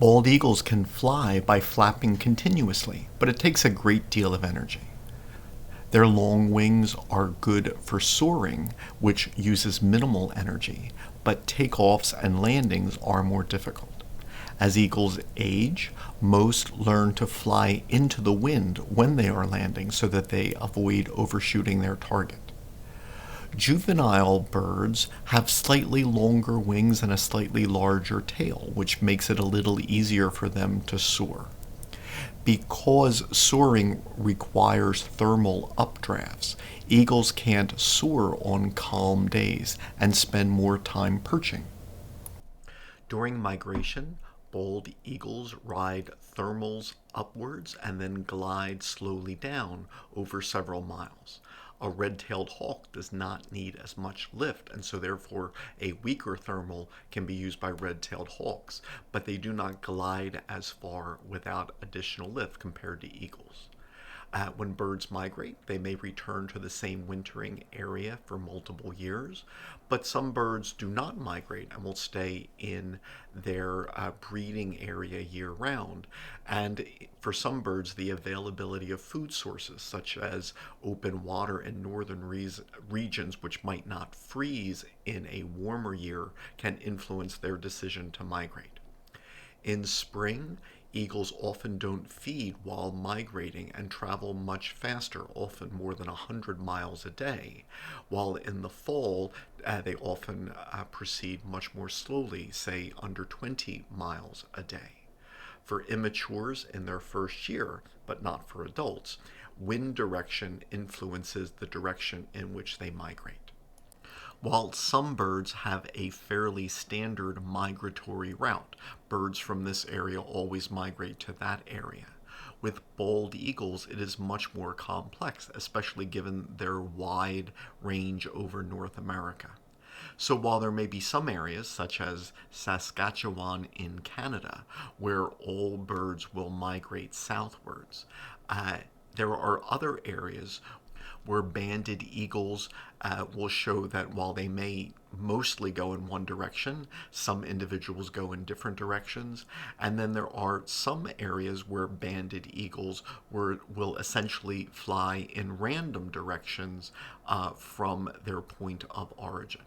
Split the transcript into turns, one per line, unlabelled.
Bald eagles can fly by flapping continuously, but it takes a great deal of energy. Their long wings are good for soaring, which uses minimal energy, but takeoffs and landings are more difficult. As eagles age, most learn to fly into the wind when they are landing so that they avoid overshooting their target. Juvenile birds have slightly longer wings and a slightly larger tail, which makes it a little easier for them to soar. Because soaring requires thermal updrafts, eagles can't soar on calm days and spend more time perching. During migration, bald eagles ride thermals upwards and then glide slowly down over several miles. A red-tailed hawk does not need as much lift, and so therefore a weaker thermal can be used by red-tailed hawks, but they do not glide as far without additional lift compared to eagles. When birds migrate, they may return to the same wintering area for multiple years, but some birds do not migrate and will stay in their breeding area year round. And for some birds, the availability of food sources, such as open water in northern regions which might not freeze in a warmer year, can influence their decision to migrate. In spring, eagles often don't feed while migrating and travel much faster, often more than 100 miles a day, while in the fall, they often proceed much more slowly, say under 20 miles a day. For immatures in their first year, but not for adults, wind direction influences the direction in which they migrate. While some birds have a fairly standard migratory route, birds from this area always migrate to that area. With bald eagles, it is much more complex, especially given their wide range over North America. So while there may be some areas, such as Saskatchewan in Canada, where all birds will migrate southwards, uh, there are other areas where banded eagles will show that while they may mostly go in one direction, some individuals go in different directions. And then there are some areas where banded eagles will essentially fly in random directions from their point of origin.